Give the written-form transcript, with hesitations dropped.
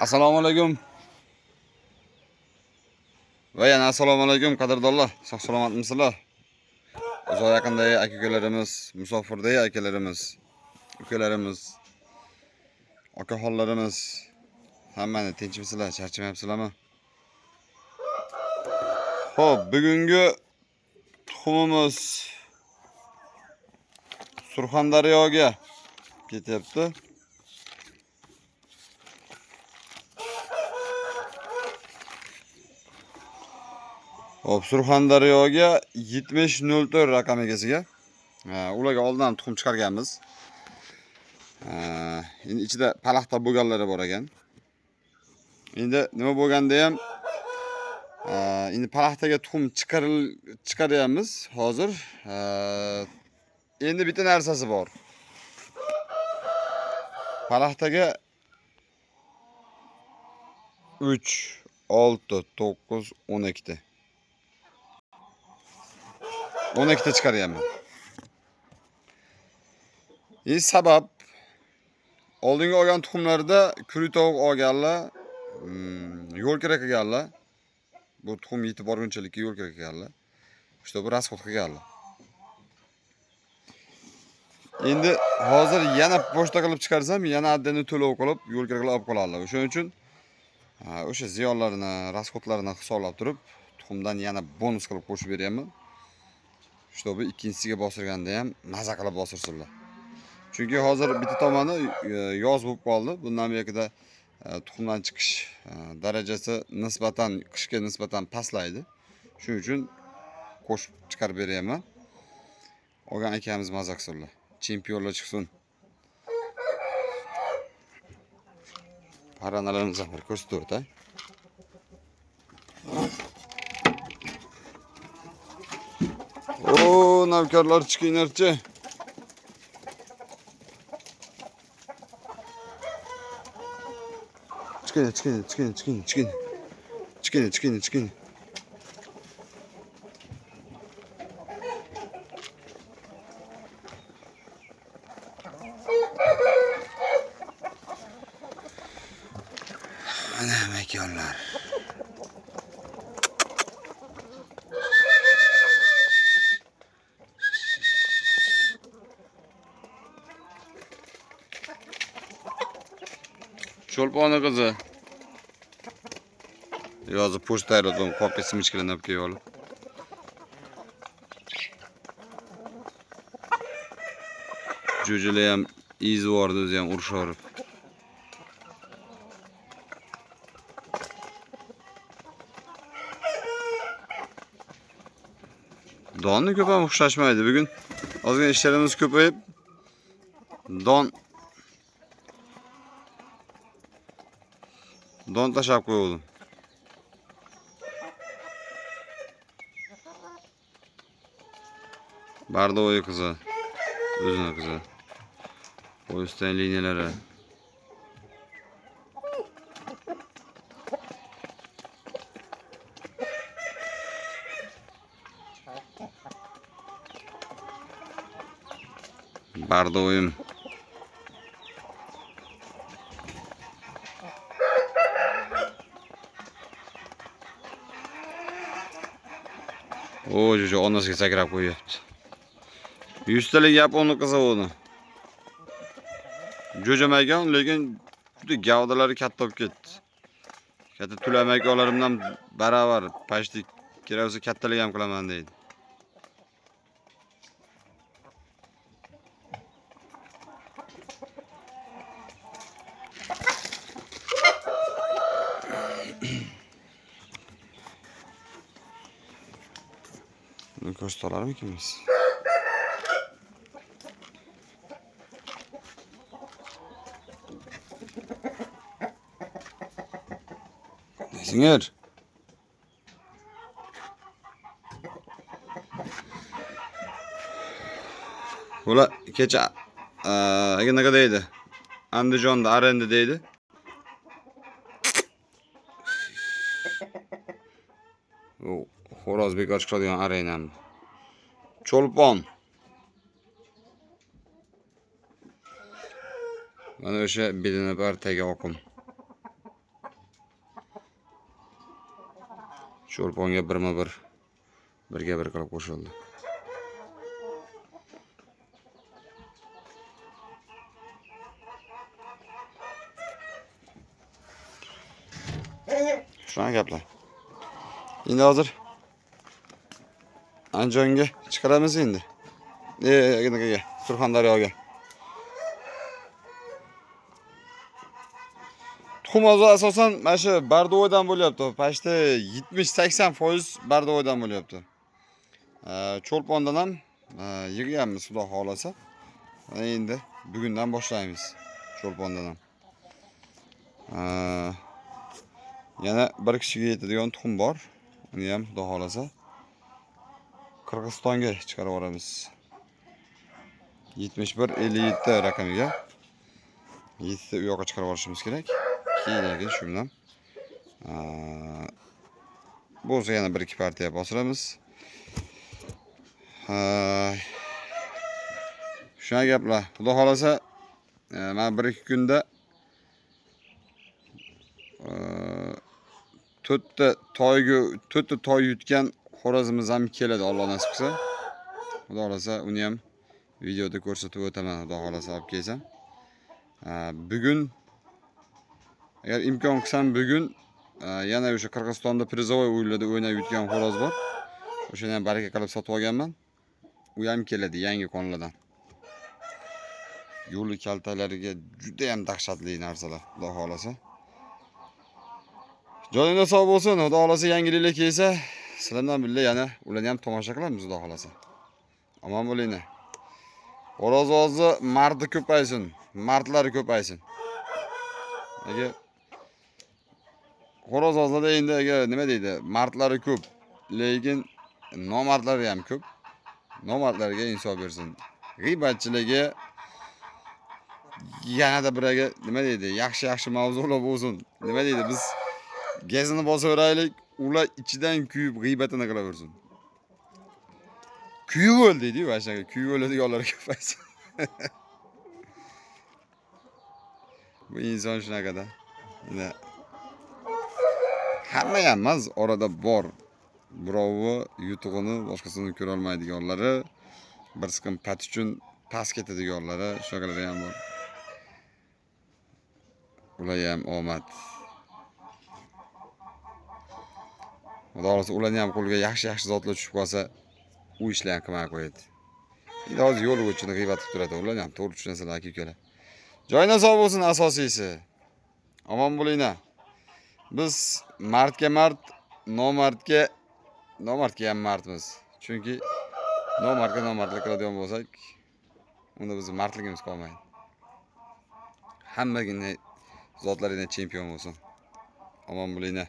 Assalomu alaykum. Va yana assalomu alaykum qadrdonlar. Sog' salomatmisizlar? Uzoq yaqindagi aka-ukalarimiz, musofirdagi akalarimiz, ukalarimiz, okaxonlarimiz hammani tinchmisizlar, charchamayapsizlarmi? Xo'p, bugungi tuxumimiz Surxondaryoga ketyapti. Hop, Surxondaryoga 7004 raqam egasiga. Ularga oldindan tuxum chiqarganmiz. Endi ichida palaxta bo'lganlari bor ekan. Endi nima bo'lganda ham endi palaxtaga tuxum chiqaryapmiz hozir. Endi bitta narsasi bor. Palaxtaga 3, 6, 9, 12 12 chiqaryapman. Sabab oldingi olgan tuxumlarda kuri tovuq olganlar, yo'l kerak ekanlar. Bu tuxum yetib borgunchalik yo'l kerak ekanlar. İşte bu rasxod qilganlar. Endi hozir yana pochta qilib chiqarsam, yana addini to'lov qilib, yo'l keraklar olib qolarlar. Shuning uchun o'sha ziyonlarini, rasxodlarini hisoblab turib, tuxumdan yana bonus qilib qo'shib beryapman. İşte bu ikkinchisiga bosirganda ham maza qilib bosirsinlar. Chunki hozir bitta tomoni yoz bo'lib qoldi. Bundan buyog'ida tuxumdan chiqish darajasi nisbatan qishga nisbatan pastlaydi. Shuning uchun qo'shib chiqarib beryapman. Olgan akamiz maza qilsinlar. Chempionlar chiqsin. Paranalarimiz ham ko'rsatib o'tay. O, navkarlar chiqinglarchi. Chiqing. Mana makonlar. Cho'lponi qizi. Yozib pochta tayyorladim, qopga simichkalarni olib kelib olib. Jo'jalar ham izvordi, o'zi ham urishorib. Donni ko'p ham xushlashmaydi. Bugun ozgina ishlarimiz ko'payib don tashab qo'ydim. Bardovoy qizi, o'zini qizi. Poyezdan liniyalari. Bardovoyim. O, jo'ja onasiga sakrab qo'yapti. 100 talik yaponni qizi uni. Jo'jamagan, lekin juda gavdalari katta bo'lib ketdi. Katta tulamakollarimdan baravar, pashti kerak bo'lsa kattalik ham qilaman deydi. Buni ko'rsata olarmikimiz? Singir. Ular kecha nima deydi? Andijonda arenda deydi. O xo'roz bekor chiqadigan arenam. Cho'lpon. Mana o'sha belini bartaga oqim. Cho'lponga birma-bir birga bir qilib qo'shildi. Shunaqa gaplar. Endi hozir Andijonga chiqaramiz endi. Nega Surxondaryoga. Tuxum hozir asosan mana shu Bardovoydan bo'lyapti. Pashta 70-80% Bardovoydan bo'lyapti. Cho'lpondan ham yig'yapmiz, xudo xolasa. Endi bugundan boshlaymiz Cho'lpondan ham. Yana bir kishiga yetadigan tuxum bor. Uni ham xudo xolasa Qirg'izistonga chiqarib yuboramiz. 71-57 raqamiga 7 ta u yoqqa chiqarib yuborishimiz kerak. Keyin shu bilan bo'lsa yana 1-2 partiya bostiramiz. Shunaqa gaplar. Xudo xolasa men 1-2 kunda 4 ta toy yutgan xo'rozimiz ham keladi, Alloh nasib qilsa. Xudo xolasa uni ham videoda ko'rsatib o'taman, xudo xolasa olib kelsam. Bugun agar imkon qilsam bugun yana o'sha Qirg'izistonda prizovoy o'yinlarda o'ynab yutgan xo'roz bor. O'shani ham baraka qilib sotib olganman. U ham keladi yangi qonlardan. Yo'li kaltalariga juda ham dahshatli narsalar, xudo xolasa. Joningiz sog' bo'lsin, xudo xolasa yangiliklar kelsa, sizlardan birga yana ularni ham tomosha qilamiz, xudo xolasa. Omon bo'linglar. Xo'roz ozi mardi ko'paysin, mardlari ko'paysin. Agar xo'roz ozida endi nima deydi? Mardlari ko'p, lekin nomardlari ham ko'p. Nomardlarga insof bersin. G'iybatchilarga yanada biraga nima deydi? Yaxshi mavzular bo'lsin. Nima deydi? Biz gazini bosaveraylik, ular ichidan kuyib g'iybatini qilaversin. Kuyib o'l deydi-ku, o'shaga kuyib o'ladiganlar ko'paysin. Bu inson shunaqada. Hamma ham emas, orada bor. Birovi yutug'ini boshqasini ko'ra olmaydiganlari, bir siqim pat uchun pas ketadiganlari, shunaqalar ham bor. Ular ham omad. Xudo xolasa ularning ham qo'liga yaxshi zotlar tushib qolsa, u ishlarni qilmay qo'yadi. Endi hozir yo'l uchun g'iybat qilib turadi. Ular ham to'g'ri tushunsalar aka-ukalar. Joyingiz sog' bo'lsin asosiysi. Omon bo'linglar. Biz mardga mard, nomardga ham mardmiz. Chunki nomardga nomardlik qiladigan bo'lsak, unda bizning mardligimiz qolmaydi. Hammagina zotlaringlar chempion bo'lsin. Omon bo'linglar.